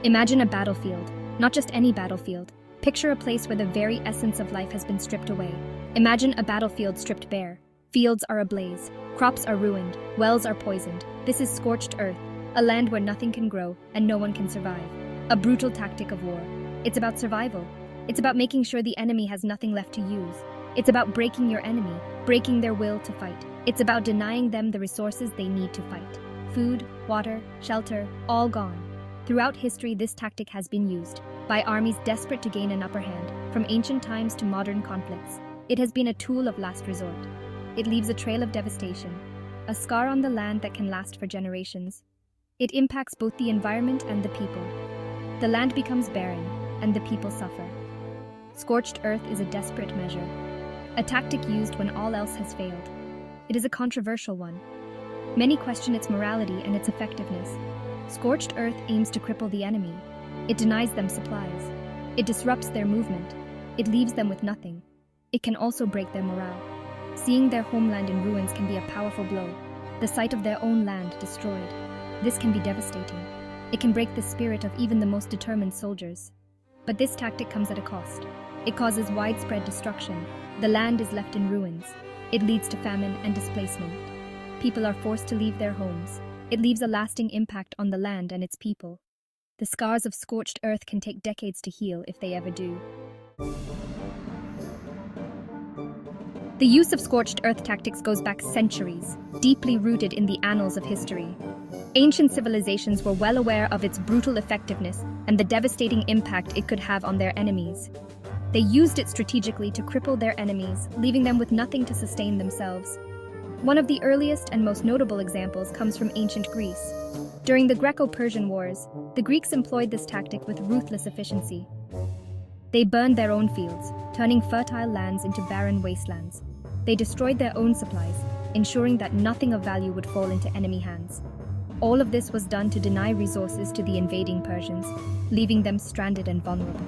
Imagine a battlefield, not just any battlefield. Picture a place where the very essence of life has been stripped away. Imagine a battlefield stripped bare. Fields are ablaze, crops are ruined, wells are poisoned. This is scorched earth, a land where nothing can grow and no one can survive. A brutal tactic of war. It's about survival. It's about making sure the enemy has nothing left to use. It's about breaking your enemy, breaking their will to fight. It's about denying them the resources they need to fight. Food, water, shelter, all gone. Throughout history, this tactic has been used by armies desperate to gain an upper hand, from ancient times to modern conflicts. It has been a tool of last resort. It leaves a trail of devastation, a scar on the land that can last for generations. It impacts both the environment and the people. The land becomes barren, and the people suffer. Scorched earth is a desperate measure, a tactic used when all else has failed. It is a controversial one. Many question its morality and its effectiveness. Scorched earth aims to cripple the enemy. It denies them supplies. It disrupts their movement. It leaves them with nothing. It can also break their morale. Seeing their homeland in ruins can be a powerful blow. The sight of their own land destroyed. This can be devastating. It can break the spirit of even the most determined soldiers. But this tactic comes at a cost. It causes widespread destruction. The land is left in ruins. It leads to famine and displacement. People are forced to leave their homes. It leaves a lasting impact on the land and its people. The scars of scorched earth can take decades to heal if they ever do. The use of scorched earth tactics goes back centuries, deeply rooted in the annals of history. Ancient civilizations were well aware of its brutal effectiveness and the devastating impact it could have on their enemies. They used it strategically to cripple their enemies, leaving them with nothing to sustain themselves. One of the earliest and most notable examples comes from ancient Greece. During the Greco-Persian Wars, the Greeks employed this tactic with ruthless efficiency. They burned their own fields, turning fertile lands into barren wastelands. They destroyed their own supplies, ensuring that nothing of value would fall into enemy hands. All of this was done to deny resources to the invading Persians, leaving them stranded and vulnerable.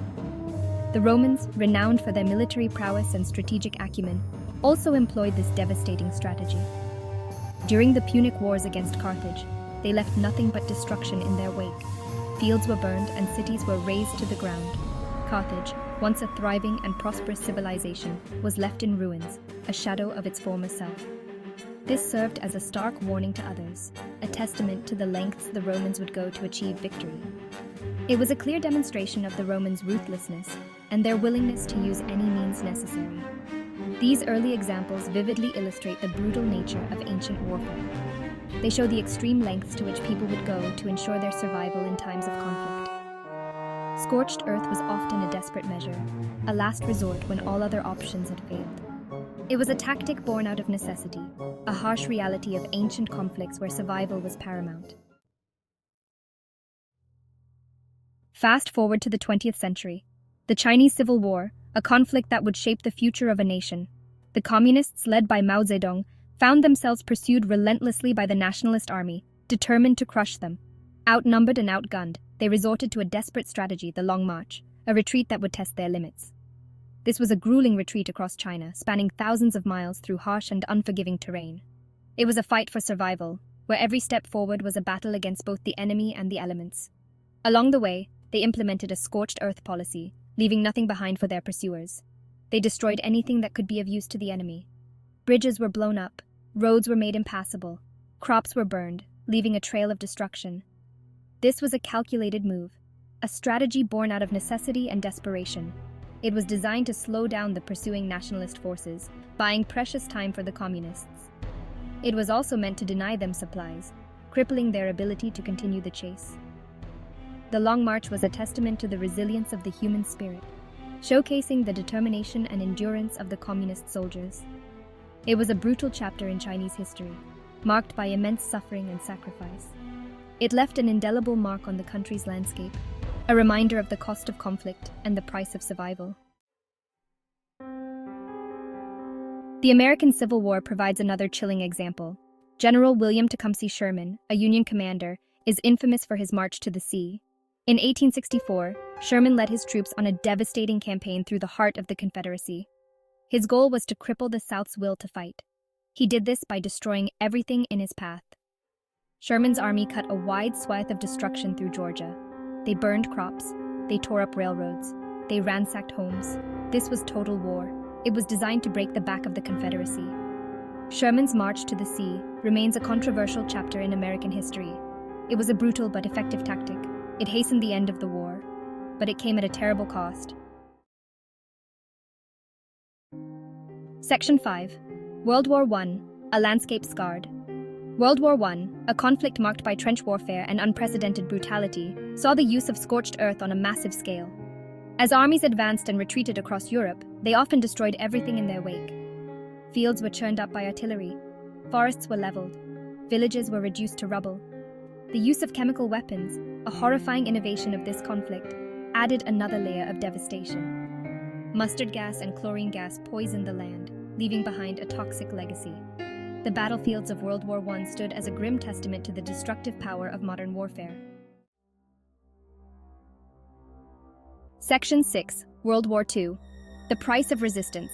The Romans, renowned for their military prowess and strategic acumen, also employed this devastating strategy. During the Punic Wars against Carthage, they left nothing but destruction in their wake. Fields were burned and cities were razed to the ground. Carthage, once a thriving and prosperous civilization, was left in ruins, a shadow of its former self. This served as a stark warning to others, a testament to the lengths the Romans would go to achieve victory. It was a clear demonstration of the Romans' ruthlessness and their willingness to use any means necessary. These early examples vividly illustrate the brutal nature of ancient warfare. They show the extreme lengths to which people would go to ensure their survival in times of conflict. Scorched earth was often a desperate measure, a last resort when all other options had failed. It was a tactic born out of necessity, a harsh reality of ancient conflicts where survival was paramount. Fast forward to the 20th century. The Chinese Civil War, a conflict that would shape the future of a nation. The communists, led by Mao Zedong, found themselves pursued relentlessly by the Nationalist Army, determined to crush them. Outnumbered and outgunned, they resorted to a desperate strategy, the Long March, a retreat that would test their limits. This was a grueling retreat across China, spanning thousands of miles through harsh and unforgiving terrain. It was a fight for survival, where every step forward was a battle against both the enemy and the elements. Along the way, they implemented a scorched earth policy, leaving nothing behind for their pursuers. They destroyed anything that could be of use to the enemy. Bridges were blown up, roads were made impassable, crops were burned, leaving a trail of destruction. This was a calculated move, a strategy born out of necessity and desperation. It was designed to slow down the pursuing nationalist forces, buying precious time for the communists. It was also meant to deny them supplies, crippling their ability to continue the chase. The Long March was a testament to the resilience of the human spirit, showcasing the determination and endurance of the communist soldiers. It was a brutal chapter in Chinese history, marked by immense suffering and sacrifice. It left an indelible mark on the country's landscape, a reminder of the cost of conflict and the price of survival. The American Civil War provides another chilling example. General William Tecumseh Sherman, a Union commander, is infamous for his march to the sea. In 1864, Sherman led his troops on a devastating campaign through the heart of the Confederacy. His goal was to cripple the South's will to fight. He did this by destroying everything in his path. Sherman's army cut a wide swath of destruction through Georgia. They burned crops. They tore up railroads. They ransacked homes. This was total war. It was designed to break the back of the Confederacy. Sherman's March to the Sea remains a controversial chapter in American history. It was a brutal but effective tactic. It hastened the end of the war, but it came at a terrible cost. Section 5. World War I, a landscape scarred. World War I, a conflict marked by trench warfare and unprecedented brutality, saw the use of scorched earth on a massive scale. As armies advanced and retreated across Europe, they often destroyed everything in their wake. Fields were churned up by artillery. Forests were leveled. Villages were reduced to rubble. The use of chemical weapons, a horrifying innovation of this conflict, added another layer of devastation. Mustard gas and chlorine gas poisoned the land, leaving behind a toxic legacy. The battlefields of World War I stood as a grim testament to the destructive power of modern warfare. Section 6. World War II. The price of resistance.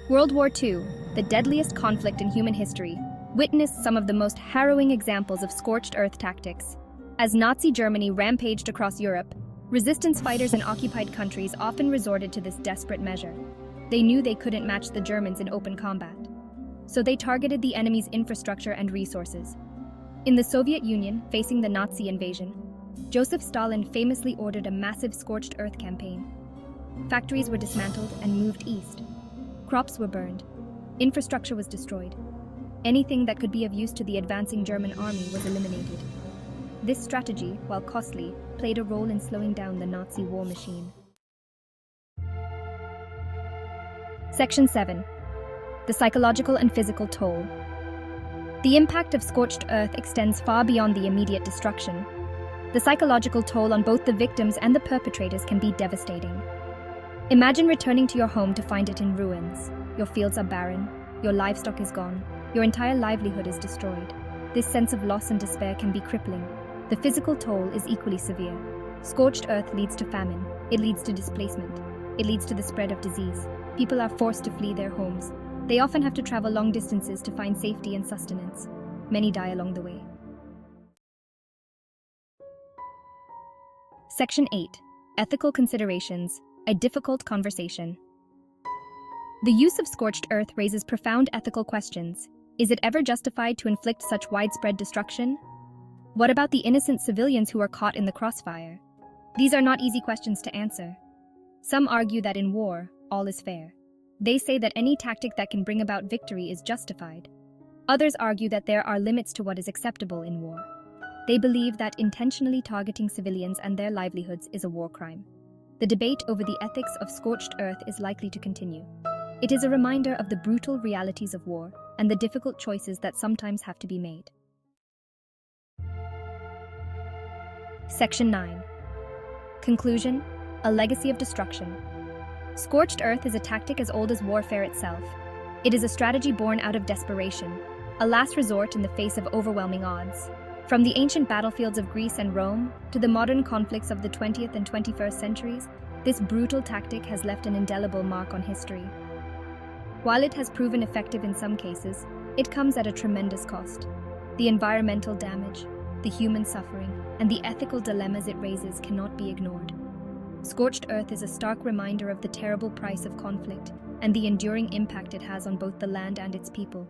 World War II, the deadliest conflict in human history, witnessed some of the most harrowing examples of scorched earth tactics. As Nazi Germany rampaged across Europe, resistance fighters in occupied countries often resorted to this desperate measure. They knew they couldn't match the Germans in open combat, so they targeted the enemy's infrastructure and resources. In the Soviet Union, facing the Nazi invasion, Joseph Stalin famously ordered a massive scorched earth campaign. Factories were dismantled and moved east. Crops were burned. Infrastructure was destroyed. Anything that could be of use to the advancing German army was eliminated. This strategy, while costly, played a role in slowing down the Nazi war machine. Section 7. The psychological and physical toll. The impact of scorched earth extends far beyond the immediate destruction. The psychological toll on both the victims and the perpetrators can be devastating. Imagine returning to your home to find it in ruins. Your fields are barren. Your livestock is gone. Your entire livelihood is destroyed. This sense of loss and despair can be crippling. The physical toll is equally severe. Scorched earth leads to famine. It leads to displacement. It leads to the spread of disease. People are forced to flee their homes. They often have to travel long distances to find safety and sustenance. Many die along the way. Section 8. Ethical considerations. A difficult conversation. The use of scorched earth raises profound ethical questions. Is it ever justified to inflict such widespread destruction? What about the innocent civilians who are caught in the crossfire? These are not easy questions to answer. Some argue that in war, all is fair. They say that any tactic that can bring about victory is justified. Others argue that there are limits to what is acceptable in war. They believe that intentionally targeting civilians and their livelihoods is a war crime. The debate over the ethics of scorched earth is likely to continue. It is a reminder of the brutal realities of war and the difficult choices that sometimes have to be made. Section 9. Conclusion. A legacy of destruction. Scorched earth is a tactic as old as warfare itself. It is a strategy born out of desperation, a last resort in the face of overwhelming odds. From the ancient battlefields of Greece and Rome to the modern conflicts of the 20th and 21st centuries, this brutal tactic has left an indelible mark on history. While it has proven effective in some cases, it comes at a tremendous cost. The environmental damage, the human suffering, and the ethical dilemmas it raises cannot be ignored. Scorched earth is a stark reminder of the terrible price of conflict and the enduring impact it has on both the land and its people.